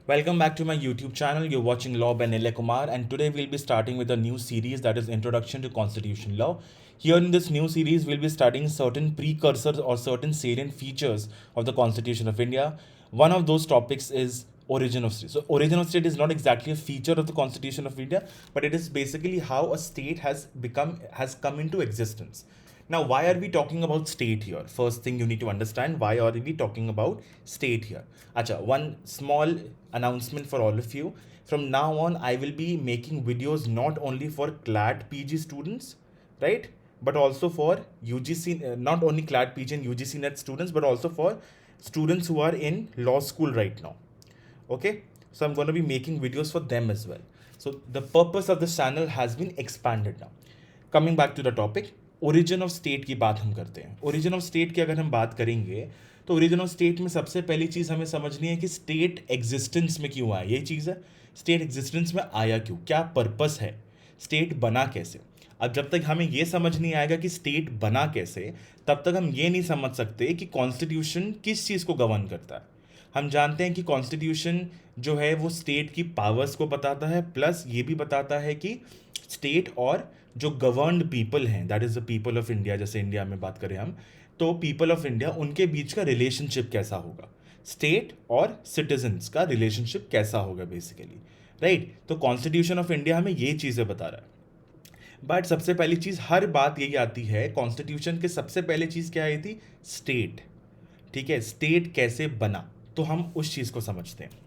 Welcome back to my YouTube channel. You're watching Law by Nilay Kumar, and today we'll be starting with a new series that is Introduction to Constitution Law. Here in this new series, we'll be studying certain precursors or certain salient features of the Constitution of India. One of those topics is origin of state. So, origin of state is not exactly a feature of the Constitution of India, but it is basically how a state has come into existence. Now, why are we talking about state here? First thing you need to understand, why are we talking about state here? Acha, one small announcement for all of you. From now on, I will be making videos not only for CLAT PG students, right? But also for UGC, not only CLAT PG and UGC NET students, but also for students who are in law school right now. Okay, so I'm going to be making videos for them as well. So the purpose of this channel has been expanded now. Coming back to the topic, origin of state की बात हम करते हैं. Origin of state की अगर हम बात करेंगे तो ओरिजिन ऑफ स्टेट में सबसे पहली चीज़ हमें समझनी है कि स्टेट एग्जिस्टेंस में क्यों आया. यही चीज़ है, स्टेट एग्जिस्टेंस में आया क्यों, क्या पर्पस है, स्टेट बना कैसे. अब जब तक हमें ये समझ नहीं आएगा कि स्टेट बना कैसे, तब तक हम ये नहीं समझ सकते कि कॉन्स्टिट्यूशन किस चीज़ को गवर्न करता है. हम जानते हैं कि कॉन्स्टिट्यूशन जो है वो स्टेट की पावर्स को बताता है, प्लस ये भी बताता है कि स्टेट और जो गवर्नड पीपल हैं, that is the people of India, जैसे इंडिया में बात करें हम, तो पीपल ऑफ इंडिया उनके बीच का रिलेशनशिप कैसा होगा, स्टेट और सिटीजन्स का रिलेशनशिप कैसा होगा बेसिकली, राइट. तो कॉन्स्टिट्यूशन ऑफ इंडिया हमें ये चीज़ें बता रहा है. बट सबसे पहली चीज़, हर बात यही आती है, कॉन्स्टिट्यूशन के सबसे पहले चीज़ क्या आई थी, स्टेट. ठीक है, स्टेट कैसे बना, तो हम उस चीज़ को समझते हैं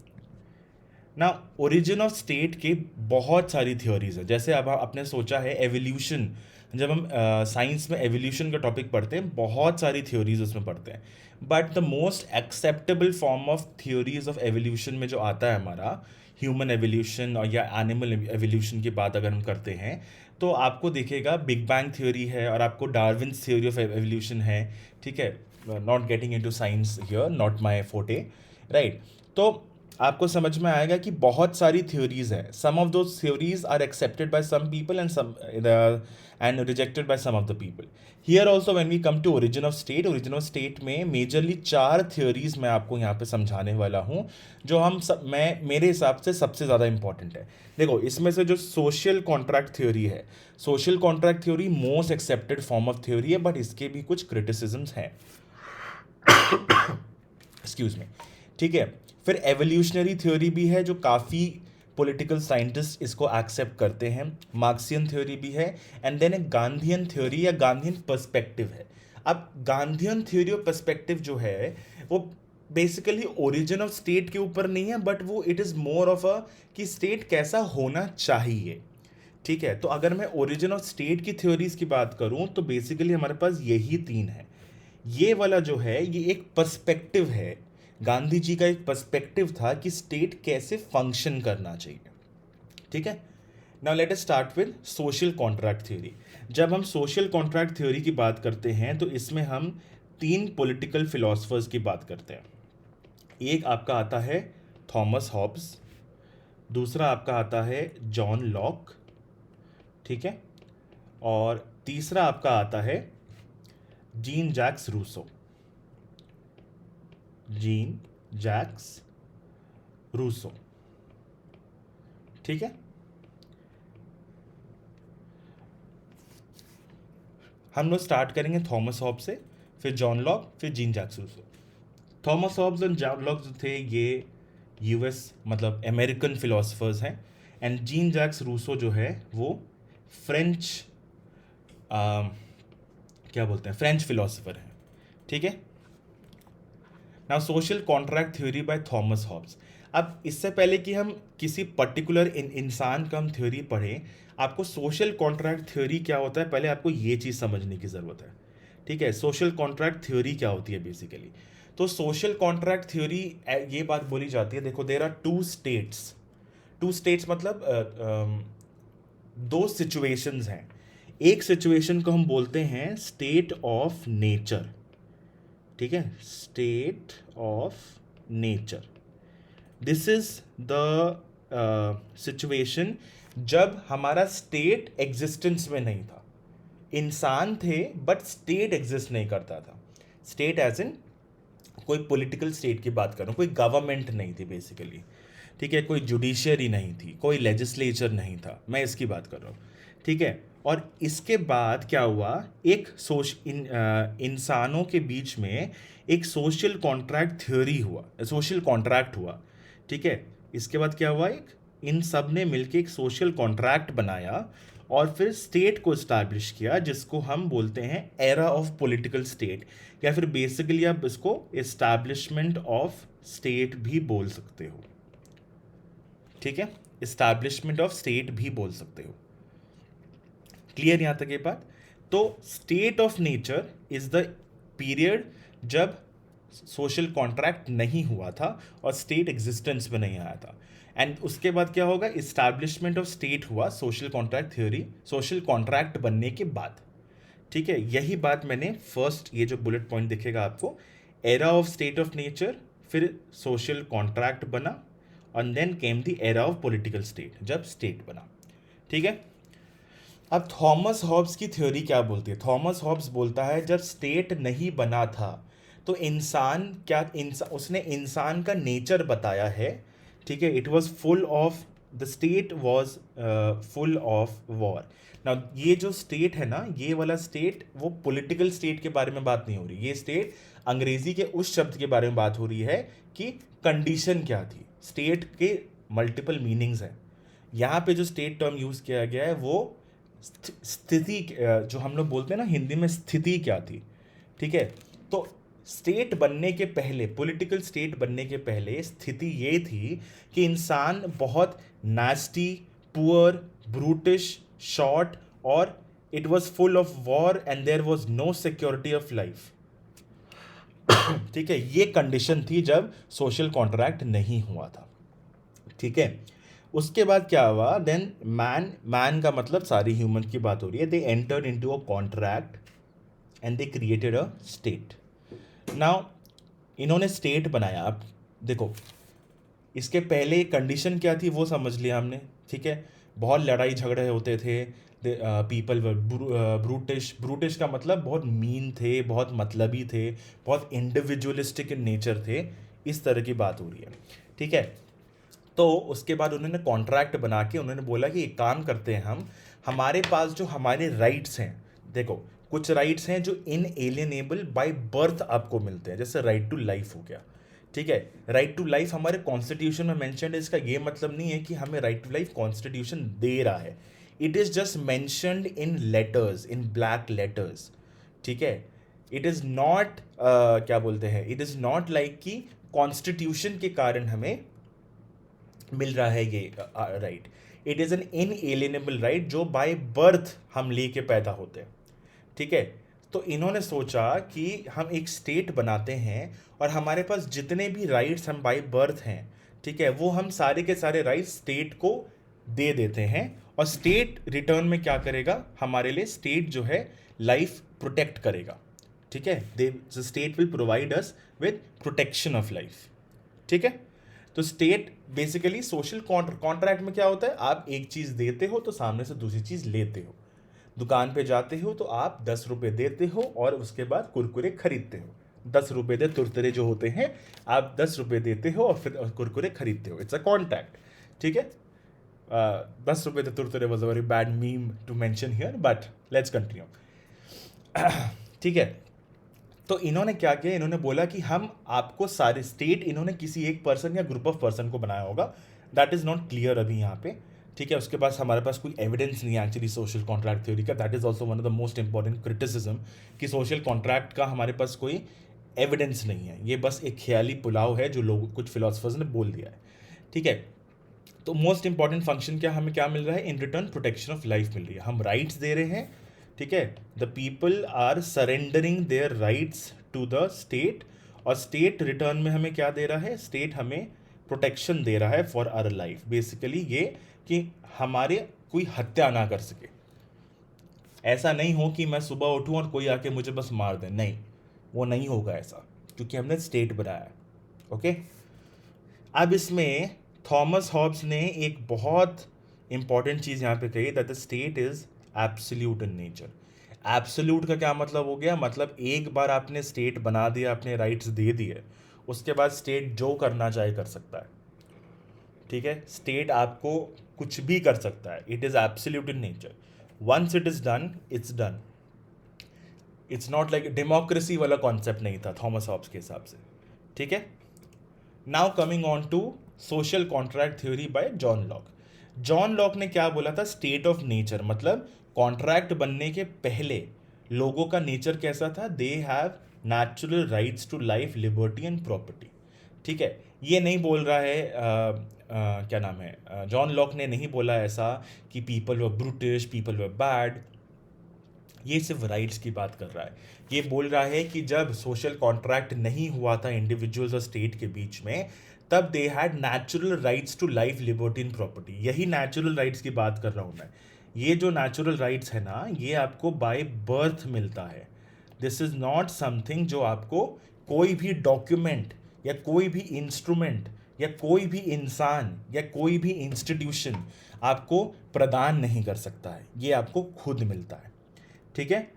ना. ओरिजिन ऑफ स्टेट के बहुत सारी थ्योरीज है. जैसे अब आपने सोचा है एवोल्यूशन, जब हम साइंस में एवोल्यूशन का टॉपिक पढ़ते हैं, बहुत सारी थ्योरीज उसमें पढ़ते हैं. But the most acceptable form of theories of evolution में जो आता है हमारा ह्यूमन एवोल्यूशन और या एनिमल एवोल्यूशन की बात अगर हम करते हैं, तो आपको दिखेगा बिग बैंग थ्योरी है और आपको डार्विन्स थ्योरी ऑफ एवोल्यूशन है. ठीक है, not getting into science here, not my फोटे, राइट. तो आपको समझ में आएगा कि बहुत सारी थ्योरीज है. Some of those theories are accepted by some people and rejected by some of the people. Here also when we come to origin of state, origin of state में मेजरली 4 थ्योरीज मैं आपको यहाँ पे समझाने वाला हूँ, जो मैं मेरे हिसाब से सबसे ज़्यादा इंपॉर्टेंट है. देखो, इसमें से जो सोशल कॉन्ट्रैक्ट थ्योरी है, social contract theory most accepted form of theory है, बट इसके भी कुछ क्रिटिसिजम्स हैं. Excuse me. ठीक है, फिर एवोल्यूशनरी थ्योरी भी है, जो काफ़ी पॉलिटिकल साइंटिस्ट इसको एक्सेप्ट करते हैं. मार्क्सियन थ्योरी भी है, एंड देन एक गांधीयन थ्योरी या गांधीयन पर्सपेक्टिव है. अब गांधीयन थ्योरी और पर्सपेक्टिव जो है वो बेसिकली ओरिजिन ऑफ स्टेट के ऊपर नहीं है, बट वो it is more of a कि स्टेट कैसा होना चाहिए. ठीक है, तो अगर मैं ओरिजिन ऑफ स्टेट की थ्योरीज की बात करूं तो बेसिकली हमारे पास यही 3 है. ये वाला जो है ये एक पर्सपेक्टिव है, गांधी जी का एक पर्सपेक्टिव था कि स्टेट कैसे फंक्शन करना चाहिए. ठीक है, now let us start with social contract theory. जब हम सोशल कॉन्ट्रैक्ट थ्योरी की बात करते हैं तो इसमें हम 3 पॉलिटिकल फिलोसफर्स की बात करते हैं. एक आपका आता है थॉमस हॉब्स, दूसरा आपका आता है जॉन लॉक, ठीक है, और तीसरा आपका आता है Jean Jacques Rousseau. Jean Jacques Rousseau, ठीक है. हम लोग स्टार्ट करेंगे थॉमस हॉब्स से, फिर जॉन लॉक, फिर Jean Jacques Rousseau. Thomas Hobbes और जॉन लॉक जो थे ये यूएस मतलब अमेरिकन फिलोसफर्स हैं, एंड जीन जैक्स रूसो जो है वो फ्रेंच क्या बोलते हैं, फ्रेंच फिलोसफर हैं. ठीक है. Now social contract theory by Thomas Hobbes. अब इससे पहले कि हम किसी पर्टिकुलर इंसान का हम थ्योरी पढ़ें, आपको सोशल कॉन्ट्रैक्ट थ्योरी क्या होता है पहले आपको ये चीज़ समझने की ज़रूरत है. ठीक है, सोशल कॉन्ट्रैक्ट थ्योरी क्या होती है बेसिकली. तो सोशल कॉन्ट्रैक्ट थ्योरी ये बात बोली जाती है, देखो देयर आर 2 स्टेट्स. 2 स्टेट्स मतलब 2 सिचुएशंस हैं. एक सिचुएशन को हम बोलते हैं स्टेट ऑफ नेचर. ठीक है, state of nature. This is the situation जब हमारा स्टेट एग्जिस्टेंस में नहीं था. इंसान थे बट स्टेट एग्जिस्ट नहीं करता था. स्टेट एज इन कोई पॉलिटिकल स्टेट की बात कर रहा हूँ, कोई गवर्नमेंट नहीं थी बेसिकली. ठीक है, कोई जुडिशरी नहीं थी, कोई लेजिस्लेचर नहीं था, मैं इसकी बात कर रहा हूँ। ठीक है, और इसके बाद क्या हुआ, एक इंसानों के बीच में एक सोशल कॉन्ट्रैक्ट थ्योरी हुआ, सोशल कॉन्ट्रैक्ट हुआ। ठीक है, इसके बाद क्या हुआ, एक इन सब ने मिलके एक सोशल कॉन्ट्रैक्ट बनाया और फिर स्टेट को इस्टेब्लिश किया, जिसको हम बोलते हैं एरा ऑफ पॉलिटिकल स्टेट, या फिर बेसिकली आप इसको इस्टेब्लिशमेंट ऑफ स्टेट भी बोल सकते हो। ठीक है, इस्टेब्लिशमेंट ऑफ स्टेट भी बोल सकते हो। क्लियर यहाँ तक ये बात? तो state of nature is the period जब सोशल कॉन्ट्रैक्ट नहीं हुआ था और स्टेट एग्जिस्टेंस में नहीं आया था। एंड उसके बाद क्या होगा, इस्टेब्लिशमेंट ऑफ स्टेट हुआ social contract theory, social contract बनने के बाद। ठीक है, यही बात मैंने फर्स्ट, ये जो बुलेट पॉइंट दिखेगा आपको, era of state of nature, फिर सोशल कॉन्ट्रैक्ट बना, और then came the era of political state, जब स्टेट बना। ठीक है, अब थॉमस हॉब्स की थ्योरी क्या बोलती है? थॉमस हॉब्स बोलता है जब स्टेट नहीं बना था तो इंसान क्या, उसने इंसान का नेचर बताया है। ठीक है, it was full of, the state was full of war. ना ये जो स्टेट है ना, ये वाला स्टेट वो पॉलिटिकल स्टेट के बारे में बात नहीं हो रही, ये स्टेट अंग्रेजी के उस शब्द के बारे में बात हो रही है कि कंडीशन क्या थी। स्टेट के मल्टीपल मीनिंग्स हैं, यहाँ पे जो स्टेट टर्म यूज किया गया है वो स्थिति, जो हम लोग बोलते हैं ना हिंदी में, स्थिति क्या थी। ठीक है, तो स्टेट बनने के पहले, पॉलिटिकल स्टेट बनने के पहले स्थिति ये थी कि इंसान बहुत नास्टी, पुअर, ब्रूटिश, शॉर्ट, और it was full of war and there was no security of life. ठीक है, ये कंडीशन थी जब सोशल कॉन्ट्रैक्ट नहीं हुआ था। ठीक है, उसके बाद क्या हुआ, देन मैन का मतलब सारी ह्यूमन की बात हो रही है, they entered into a contract and they created a state. Now इन्होंने स्टेट बनाया। अब देखो, इसके पहले कंडीशन क्या थी वो समझ लिया हमने। ठीक है, बहुत लड़ाई झगड़े होते थे, पीपल ब्रूटिश, ब्रूटिश का मतलब बहुत मीन थे, बहुत मतलबी थे, बहुत इंडिविजुअलिस्टिक इन नेचर थे, इस तरह की बात हो रही है। ठीक है, तो उसके बाद उन्होंने कॉन्ट्रैक्ट बना के उन्होंने बोला कि एक काम करते हैं, हम हमारे पास जो हमारे राइट्स हैं, देखो कुछ राइट्स हैं जो इनएलियनेबल बाय बर्थ आपको मिलते हैं, जैसे राइट टू लाइफ हो गया। ठीक है, राइट टू लाइफ हमारे कॉन्स्टिट्यूशन में मेंशन्ड है। इसका ये मतलब नहीं है कि हमें राइट टू लाइफ कॉन्स्टिट्यूशन दे रहा है, it is just mentioned in letters, in black letters. ठीक है, इट इज़ नॉट, क्या बोलते हैं, इट इज़ नॉट लाइक कि कॉन्स्टिट्यूशन के कारण हमें मिल रहा है ये right. It is an inalienable right जो बाय बर्थ हम लेके पैदा होते हैं। ठीक है, तो इन्होंने सोचा कि हम एक स्टेट बनाते हैं और हमारे पास जितने भी राइट्स हम बाय बर्थ हैं, ठीक है, वो हम सारे के सारे राइट्स स्टेट को दे देते हैं, और स्टेट रिटर्न में क्या करेगा हमारे लिए, स्टेट जो है लाइफ प्रोटेक्ट करेगा। ठीक है, they state will provide us with protection of life. ठीक है, तो स्टेट बेसिकली सोशल कॉन्ट्रैक्ट में क्या होता है, आप एक चीज़ देते हो तो सामने से दूसरी चीज़ लेते हो। दुकान पे जाते हो तो आप 10 रुपये देते हो और उसके बाद कुरकुरे खरीदते हो। 10 रुपये दे तुरतरे जो होते हैं, आप 10 रुपये देते हो और फिर कुरकुरे खरीदते हो। It's a contract. ठीक है, 10 रुपये दे तुरतरे was a very bad meme to mention here, but let's continue. ठीक है, तो इन्होंने क्या किया, इन्होंने बोला कि हम आपको सारे स्टेट, इन्होंने किसी एक पर्सन या ग्रुप ऑफ पर्सन को बनाया होगा, दैट इज़ नॉट क्लियर अभी यहाँ पे। ठीक है, उसके पास हमारे पास कोई एविडेंस नहीं है एक्चुअली सोशल कॉन्ट्रैक्ट थ्योरी का। That is also one of the most important criticism कि सोशल कॉन्ट्रैक्ट का हमारे पास कोई एविडेंस नहीं है, ये बस एक ख्याली पुलाव है जो लोग, कुछ फिलोसफर्स ने बोल दिया है। ठीक है, तो मोस्ट इंपॉर्टेंट फंक्शन क्या, हमें क्या मिल रहा है, in return protection of life मिल रही है, हम राइट्स दे रहे हैं। ठीक है, the people are surrendering their rights to the state, और स्टेट रिटर्न में हमें क्या दे रहा है, स्टेट हमें प्रोटेक्शन दे रहा है फॉर आवर लाइफ। बेसिकली ये कि हमारे कोई हत्या ना कर सके, ऐसा नहीं हो कि मैं सुबह उठूं और कोई आके मुझे बस मार दे, नहीं, वो नहीं होगा ऐसा, क्योंकि हमने स्टेट बनाया है। ओके, अब इसमें थॉमस हॉब्स ने एक बहुत इंपॉर्टेंट चीज़ यहाँ पे कही, that the state is absolute in nature. Absolute का क्या मतलब हो गया, मतलब एक बार आपने स्टेट बना दिया, अपने राइट्स दे दिए, उसके बाद स्टेट जो करना चाहे कर सकता है। ठीक है, स्टेट आपको कुछ भी कर सकता है, it is absolute in nature, once it is done it's done. It's not like democracy वाला कॉन्सेप्ट नहीं था थॉमस हॉब्स के हिसाब से, ठीक है। Now coming on to social contract theory by John Locke. John Locke ने क्या बोला था, स्टेट ऑफ नेचर मतलब कॉन्ट्रैक्ट बनने के पहले लोगों का नेचर कैसा था, they have natural rights to life, liberty and property, ठीक है। ये नहीं बोल रहा है क्या नाम है, जॉन लॉक ने नहीं बोला ऐसा कि people were brutish, people were bad, ये सिर्फ राइट्स की बात कर रहा है। ये बोल रहा है कि जब सोशल कॉन्ट्रैक्ट नहीं हुआ था इंडिविजुअल्स और स्टेट के बीच में, तब they had natural rights to life, liberty and property. यही नेचुरल राइट्स की बात कर रहा हूँ मैं। ये जो नेचुरल राइट्स है ना, ये आपको बाय बर्थ मिलता है। दिस इज नॉट समथिंग जो आपको कोई भी डॉक्यूमेंट या कोई भी इंस्ट्रूमेंट या कोई भी इंसान या कोई भी इंस्टीट्यूशन आपको प्रदान नहीं कर सकता है, ये आपको खुद मिलता है, ठीक है।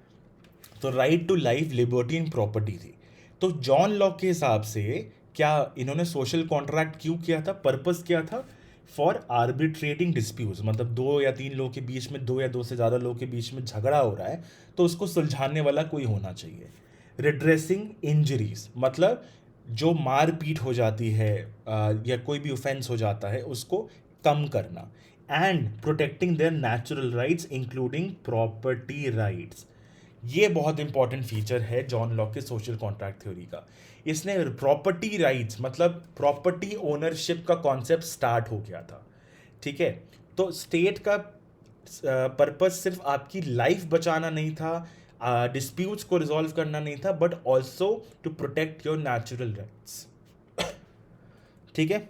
तो right to life, liberty and property थी। तो जॉन लॉक के हिसाब से क्या इन्होंने सोशल कॉन्ट्रैक्ट क्यों किया था, पर्पस क्या था, फॉर आर्बिट्रेटिंग डिस्प्यूट्स, मतलब दो या तीन लोगों के बीच में, दो या दो से ज़्यादा लोगों के बीच में झगड़ा हो रहा है तो उसको सुलझाने वाला कोई होना चाहिए। रिड्रेसिंग इंजरीज मतलब जो मार पीट हो जाती है या कोई भी ऑफेंस हो जाता है उसको कम करना। And protecting there natural rights including property rights. ये बहुत इंपॉर्टेंट फीचर है जॉन लॉक के सोशल कॉन्ट्रैक्ट थ्योरी का। इसने प्रॉपर्टी राइट्स मतलब प्रॉपर्टी ओनरशिप का कॉन्सेप्ट स्टार्ट हो गया था, ठीक है। तो स्टेट का पर्पस सिर्फ आपकी लाइफ बचाना नहीं था, डिस्प्यूट्स को रिजॉल्व करना नहीं था, but also to protect your natural rights, ठीक है।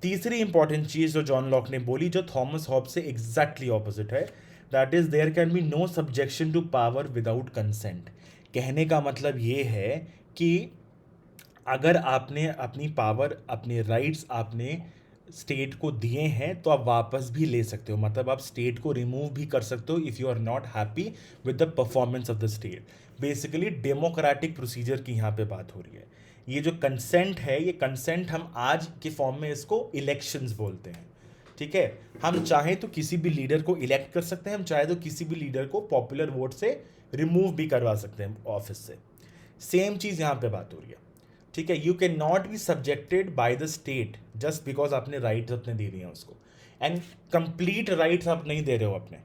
तीसरी इंपॉर्टेंट चीज जो जॉन लॉक ने बोली, जो थॉमस हॉब्स से एग्जैक्टली ऑपोजिट है, that is there can be no subjection to power without consent. कहने का मतलब ये है कि अगर आपने अपनी पावर, अपने राइट्स आपने स्टेट को दिए हैं तो आप वापस भी ले सकते हो, मतलब आप स्टेट को रिमूव भी कर सकते हो if you are not happy with the performance of the state. Basically democratic procedure की यहाँ पे बात हो रही है। ये जो कंसेंट है, ये कंसेंट हम आज के फॉर्म में इसको इलेक्शंस बोलते हैं, ठीक है। हम चाहे तो किसी भी लीडर को इलेक्ट कर सकते हैं, हम चाहे तो किसी भी लीडर को पॉपुलर वोट से रिमूव भी करवा सकते हैं ऑफिस से। सेम चीज़ यहाँ पे बात हो रही है, ठीक है। You can not B subjected by the state just because आपने राइट्स अपने दे दिए हैं उसको, एंड कंप्लीट राइट्स आप नहीं दे रहे हो अपने।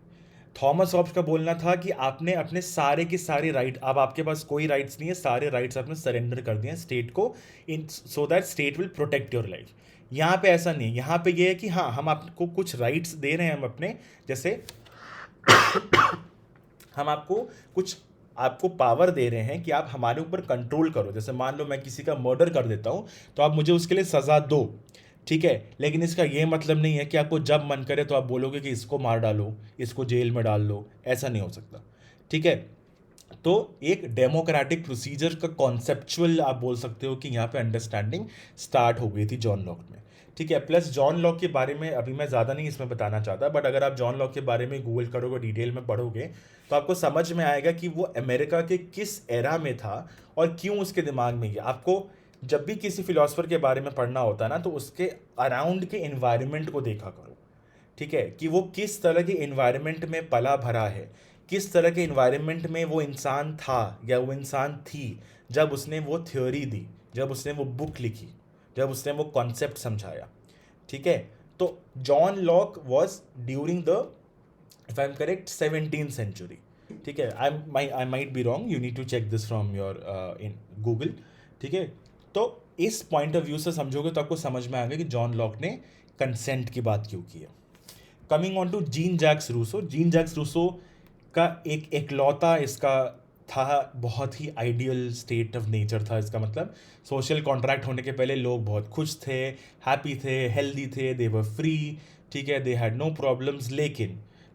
थॉमस हॉब्स का बोलना था कि आपने अपने सारे के सारे राइट, अब आपके पास कोई राइट्स नहीं है, सारे राइट्स आपने सरेंडर कर दिए हैं स्टेट को, in so that state will protect your life. यहाँ पे ऐसा नहीं है, यहाँ पे ये है कि हाँ हम आपको कुछ राइट्स दे रहे हैं हम अपने, जैसे हम आपको कुछ, आपको पावर दे रहे हैं कि आप हमारे ऊपर कंट्रोल करो। जैसे मान लो मैं किसी का मर्डर कर देता हूँ तो आप मुझे उसके लिए सज़ा दो, ठीक है। लेकिन इसका ये मतलब नहीं है कि आपको जब मन करे तो आप बोलोगे कि इसको मार डालो, इसको जेल में डाल लो, ऐसा नहीं हो सकता, ठीक है। तो एक डेमोक्रेटिक प्रोसीजर का कॉन्सेप्चुअल आप बोल सकते हो कि यहाँ पे अंडरस्टैंडिंग स्टार्ट हो गई थी जॉन लॉक में, ठीक है। प्लस जॉन लॉक के बारे में अभी मैं ज़्यादा नहीं इसमें बताना चाहता, बट अगर आप जॉन लॉक के बारे में गूगल करोगे, डिटेल में पढ़ोगे, तो आपको समझ में आएगा कि वो अमेरिका के किस एरा में था और क्यों उसके दिमाग में गया। आपको जब भी किसी फिलोसफर के बारे में पढ़ना होता है ना, तो उसके अराउंड के इन्वायरमेंट को देखा करो, ठीक है, कि वो किस तरह के इन्वायरमेंट में पला भरा है, किस तरह के इन्वायरमेंट में वो इंसान था या वो इंसान थी जब उसने वो थ्योरी दी, जब उसने वो बुक लिखी, जब उसने वो कॉन्सेप्ट समझाया, ठीक है। तो John Locke was during the, if I am correct, 17th century, ठीक है। I might be wrong, you need to check this from your in Google, ठीक है। तो इस पॉइंट ऑफ व्यू से समझोगे तो आपको समझ में आएगा कि जॉन लॉक ने कंसेंट की बात क्यों की है। Coming on to Jean Jacques Rousseau, Jean Jacques Rousseau का एक एकलौता इसका था, बहुत ही आइडियल स्टेट ऑफ नेचर था इसका, मतलब सोशल कॉन्ट्रैक्ट होने के पहले लोग बहुत खुश थे, हैप्पी थे, हेल्दी थे, दे वर फ्री, ठीक है, दे हैड नो प्रॉब्लम्स।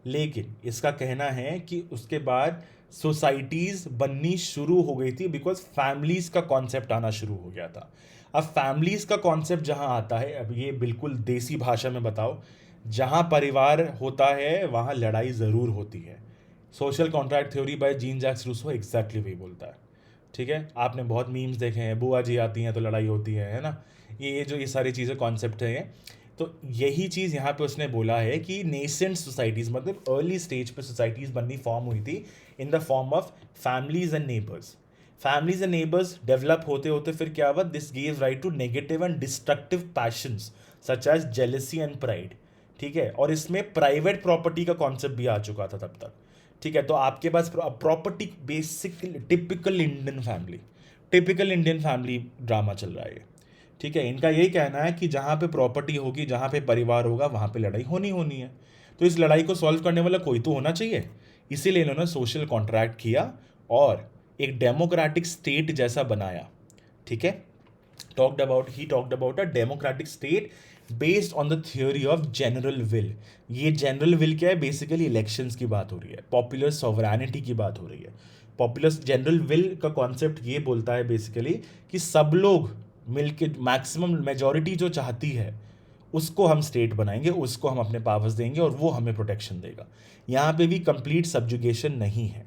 लेकिन इसका कहना है कि उसके बाद सोसाइटीज़ बननी शुरू हो गई थी बिकॉज फैमिलीज़ का कॉन्सेप्ट आना शुरू हो गया था। अब फैमिलीज़ का कॉन्सेप्ट जहाँ आता है, अब ये बिल्कुल देसी भाषा में बताओ, जहाँ परिवार होता है वहाँ लड़ाई ज़रूर होती है। Social contract theory by Jean Jacques Rousseau exactly वही बोलता है, ठीक है। आपने बहुत मीम्स देखे हैं, बुआ जी आती हैं तो लड़ाई होती है ना, ये सारी चीज़ें कॉन्सेप्ट है। तो यही चीज़ यहाँ पे उसने बोला है कि नेसेंट सोसाइटीज़ मतलब अर्ली स्टेज पे सोसाइटीज़ बननी फॉर्म हुई थी in the form of families and neighbours. Families and neighbours develop होते होते फिर क्या हुआ, this gives right to negative and destructive passions such as jealousy and pride. ठीक है, और इसमें प्राइवेट प्रॉपर्टी का कॉन्सेप्ट भी आ चुका था तब तक। ठीक है, तो आपके पास property basically typical Indian family drama चल रहा है। ठीक है, इनका यही कहना है कि जहाँ पे प्रॉपर्टी होगी, जहाँ पे परिवार होगा, वहाँ पे लड़ाई होनी होनी है। तो इस लड़ाई को सॉल्व करने वाला कोई तो होना चाहिए, इसीलिए इन्होंने सोशल कॉन्ट्रैक्ट किया और एक डेमोक्रेटिक स्टेट जैसा बनाया। ठीक है, he talked about a democratic state based on the theory of general will। ये जनरल विल क्या है, बेसिकली इलेक्शंस की बात हो रही है, पॉपुलर सॉवरेनिटी की बात हो रही है। पॉपुलर जनरल विल का कॉन्सेप्ट ये बोलता है बेसिकली कि सब लोग मिलके मैक्सिमम मेजॉरिटी जो चाहती है उसको हम स्टेट बनाएंगे, उसको हम अपने पावर्स देंगे और वो हमें प्रोटेक्शन देगा। यहाँ पे भी कंप्लीट सब्जुगेशन नहीं है,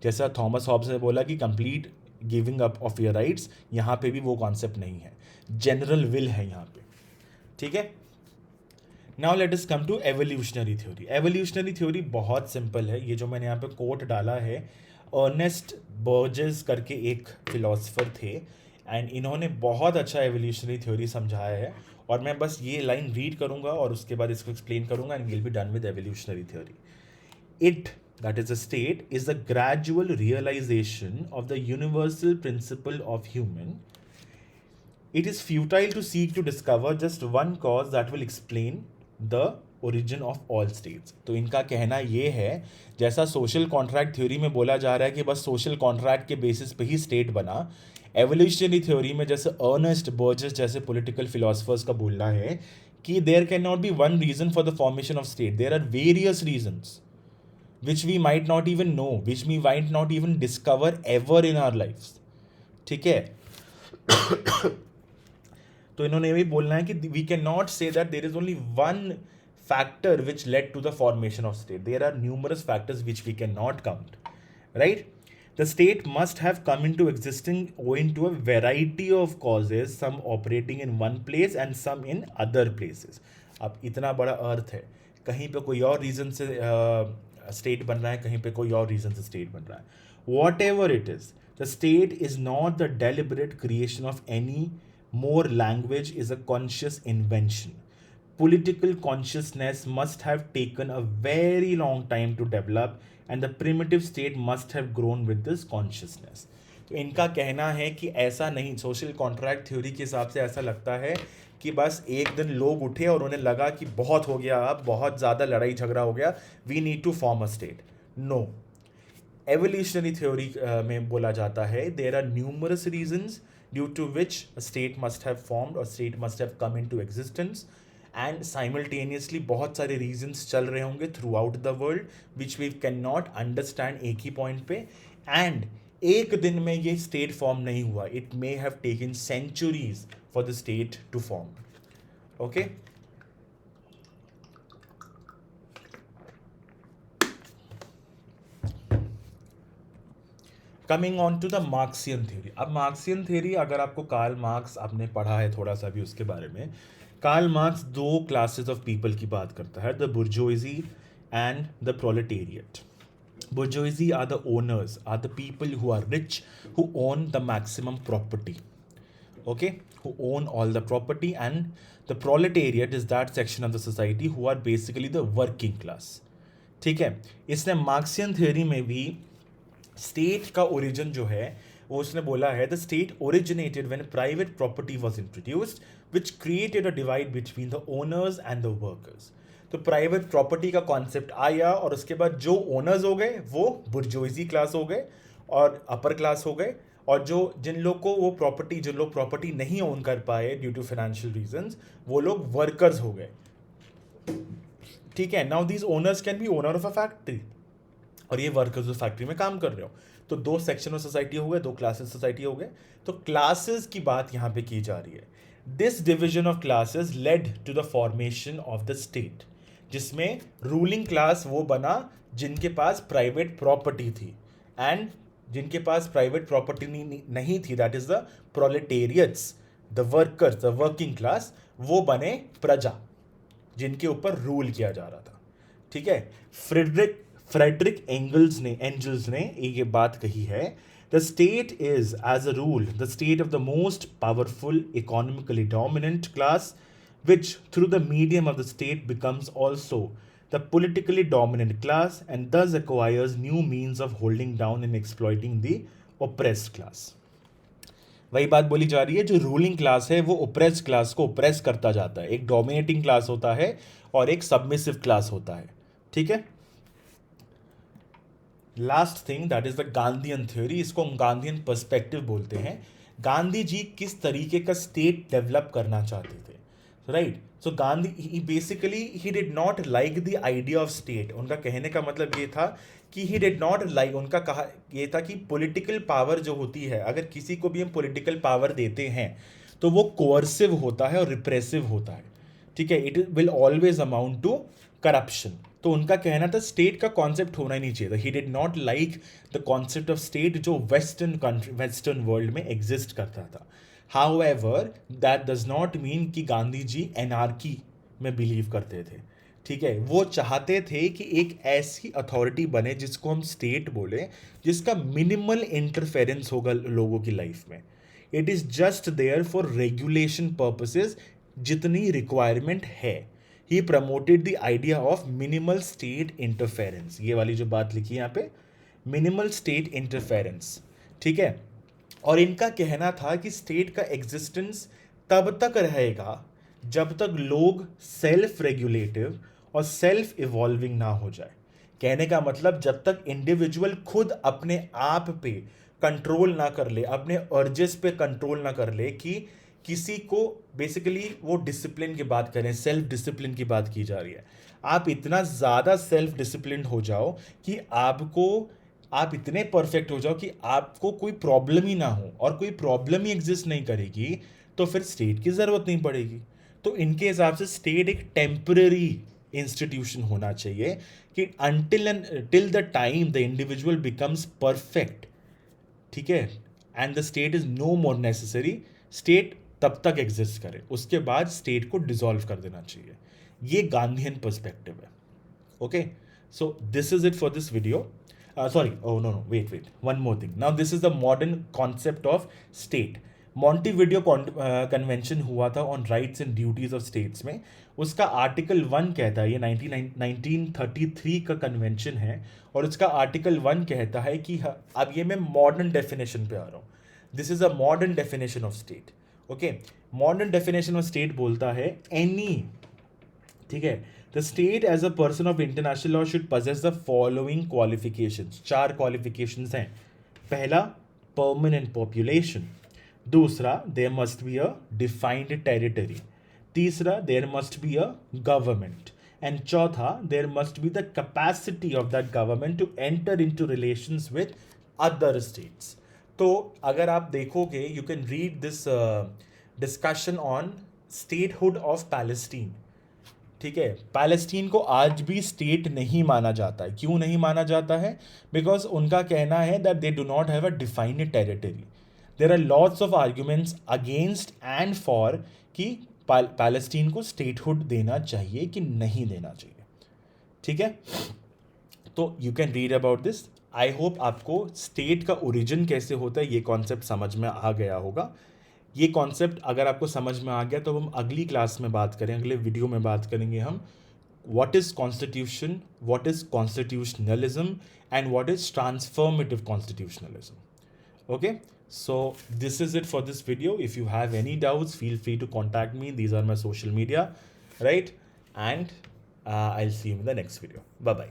जैसा थॉमस हॉब्स ने बोला कि complete giving up of your rights, यहाँ पे भी वो कॉन्सेप्ट नहीं है, जनरल विल है यहाँ पे। ठीक है, now let us come to evolutionary theory. Evolutionary theory बहुत सिंपल है, ये जो मैंने यहाँ पे कोट डाला है, अर्नेस्ट बर्जेस करके एक फिलोसफर थे एंड इन्होंने बहुत अच्छा एवोल्यूशनरी थ्योरी समझाया है। और मैं बस ये लाइन रीड करूँगा और उसके बाद इसको एक्सप्लेन करूँगा and will be done with evolutionary theory. It, that is a state, is the gradual realization of the universal principle of human. It is futile to seek to discover just one cause that will explain the origin of all states। तो इनका कहना ये है, जैसा social contract theory में बोला जा रहा है कि बस सोशल कॉन्ट्रैक्ट के बेसिस पे ही स्टेट बना, एवोल्यूशनरी थ्योरी में जैसे अर्नेस्ट बर्जेस जैसे पॉलिटिकल फिलोसफर्स का बोलना है कि there can not be one reason for the formation of state, there are various reasons which we might not even know, which we might not even discover ever in our lives। ठीक है, तो इन्होंने ये भी बोलना है कि we cannot say that there is only one factor which led to the formation of state, there are numerous factors which we cannot count, right? The state must have come into existence owing to a variety of causes, some operating in one place and some in other places। अब इतना बड़ा अर्थ है, कहीं पे कोई और reason से state बन रहा है, कहीं पे कोई और रीजन से स्टेट बन रहा है। What ever it is, the state is not the deliberate creation of any more, language is a conscious invention. Political consciousness must have taken a very long time to develop and the primitive state must have grown with this consciousness। तो इनका कहना है कि ऐसा नहीं, social contract theory के हिसाब से ऐसा लगता है कि बस एक दिन लोग उठे और उन्हें लगा कि बहुत हो गया, अब बहुत ज़्यादा लड़ाई झगड़ा हो गया, we need to form a state. No, evolutionary theory में बोला जाता है there are numerous reasons due to which a state must have formed और state must have come into existence and simultaneously बहुत सारे रीजन्स चल रहे होंगे throughout the world which we can not understand एक ही पॉइंट पे। And एक दिन में ये स्टेट फॉर्म नहीं हुआ, it may have taken centuries for the state to form. Okay, coming on to the Marxian theory. अब मार्क्सियन थ्योरी, अगर आपको कार्ल मार्क्स आपने पढ़ा है थोड़ा सा भी उसके बारे में, कार्ल मार्क्स दो क्लासेस ऑफ पीपल की बात करता है, the bourgeoisie and the proletariat. Bourgeoisie are the owners, are the people who are rich, who own the maximum property, okay, who own all the property, and the proletariat is that section of the society who are basically the working class। ठीक है, इसने Marxian theory में भी state का origin जो है वो उसने बोला है, the state originated when private property was introduced which created a divide between the owners and the workers. तो प्राइवेट प्रॉपर्टी का कॉन्सेप्ट आया और उसके बाद जो ओनर्स हो गए वो बुर्जोइजी क्लास हो गए और अपर क्लास हो गए, और जिन लोग को वो प्रॉपर्टी, जो लोग प्रॉपर्टी नहीं ओन कर पाए ड्यू टू फाइनेंशियल रीजंस, वो लोग वर्कर्स हो गए। ठीक है, now these owners can be owner of a factory, और ये वर्कर्स उस फैक्ट्री में काम कर रहे हो। तो दो सेक्शन ऑफ सोसाइटी हो गए, दो क्लासेस सोसाइटी हो गए। तो क्लासेस की बात यहाँ पे की जा रही है। This division of classes led to the formation of the state, जिसमें रूलिंग क्लास वो बना जिनके पास प्राइवेट प्रॉपर्टी थी, एंड जिनके पास प्राइवेट प्रॉपर्टी नहीं थी, that is the proletariats, the workers, the working class, वो बने प्रजा। जिनके ऊपर रूल किया जा रहा था। ठीक है, फ्रेडरिक एंजल्स ने ये बात कही है, the state is as a rule the state of the most powerful economically dominant class which through the medium of the state becomes also the politically dominant class and thus acquires new means of holding down and exploiting the oppressed class। वही बात बोली जा रही है, जो ruling class है वो oppress class को ओप्रेस करता जाता है। एक डोमिनेटिंग क्लास होता है और एक सबमिसिव क्लास होता है। ठीक है, last thing that is the Gandhian theory, इसको हम गांधीयन पर्सपेक्टिव बोलते हैं। गांधी जी किस तरीके का स्टेट डेवलप करना चाहते थे, right. So Gandhi he basically he did not like the idea of state. उनका कहने का मतलब ये था कि ही डिड नॉट लाइक, उनका कहा ये था कि पॉलिटिकल पावर जो होती है, अगर किसी को भी हम पॉलिटिकल पावर देते हैं तो वो कोअर्सिव होता है और रिप्रेसिव होता है। ठीक है, it will always amount to corruption. तो उनका कहना था स्टेट का कॉन्सेप्ट होना ही नहीं चाहिए था। He did not like the concept of state जो वेस्टर्न वर्ल्ड में एग्जिस्ट करता था। However, that does not mean कि गांधी जी एनार्की में बिलीव करते थे। ठीक है, वो चाहते थे कि एक ऐसी अथॉरिटी बने जिसको हम स्टेट बोले, जिसका मिनिमल इंटरफेरेंस होगा लोगों की लाइफ में। It is just there for regulation purposes जितनी रिक्वायरमेंट है। He promoted the idea of minimal state interference, ये वाली जो बात लिखी है यहाँ पे, मिनिमल स्टेट इंटरफेरेंस। ठीक है, और इनका कहना था कि स्टेट का एग्जिस्टेंस तब तक रहेगा जब तक लोग सेल्फ रेगुलेटिव और सेल्फ इवॉल्विंग ना हो जाए। कहने का मतलब जब तक इंडिविजुअल खुद अपने आप पे कंट्रोल ना कर ले, अपने अर्जेस पे कंट्रोल ना कर ले, कि किसी को बेसिकली वो डिसिप्लिन की बात करें, सेल्फ डिसिप्लिन की बात की जा रही है। आप इतना ज़्यादा सेल्फ डिसिप्लिन हो जाओ कि आप इतने परफेक्ट हो जाओ कि आपको कोई प्रॉब्लम ही ना हो और कोई प्रॉब्लम ही एग्जिस्ट नहीं करेगी, तो फिर स्टेट की ज़रूरत नहीं पड़ेगी। तो इनके हिसाब से स्टेट एक टेम्पररी इंस्टीट्यूशन होना चाहिए कि till the time the individual becomes perfect. ठीक है, and the state is no more necessary, state तब तक एग्जिस्ट करे, उसके बाद स्टेट को डिसॉल्व कर देना चाहिए। ये गांधीयन पर्सपेक्टिव है। Okay, so this is it for this video. Wait, one more thing. Now this is the modern concept of state. Montevideo convention हुआ था on rights and duties of states में। उसका article 1 कहता है, ये 1933 का convention है, और उसका आर्टिकल 1 कहता है कि अब ये मैं मॉडर्न डेफिनेशन पे आ रहा हूँ। This is a modern definition of state. Okay, modern definition of state बोलता है एनी, ठीक है, the state as a person of international law should possess the following qualifications. 4 qualifications हैं। पहला, परमानेंट पॉपुलेशन। दूसरा, there must be a defined territory. तीसरा, there must be a government. And चौथा, there must be the capacity of that government to enter into relations with other states. तो अगर आप देखोगे, you can read this discussion on statehood of Palestine. ठीक है, Palestine को आज भी स्टेट नहीं माना जाता है। क्यों नहीं माना जाता है? बिकॉज उनका कहना है that they do not have a defined territory. There are lots of arguments against and for कि पैलेस्टीन को स्टेटहुड देना चाहिए कि नहीं देना चाहिए। ठीक है, तो you can read about this. I hope आपको स्टेट का ओरिजिन कैसे होता है ये कॉन्सेप्ट समझ में आ गया होगा। ये कॉन्सेप्ट अगर आपको समझ में आ गया तो हम अगली क्लास में बात करें, अगले वीडियो में बात करेंगे हम what is constitution, what is constitutionalism and what is transformative constitutionalism. Okay, so this is it for this video. If you have any doubts, feel free to contact me. These are my social media, right? And I'll see you in the next video. Bye bye.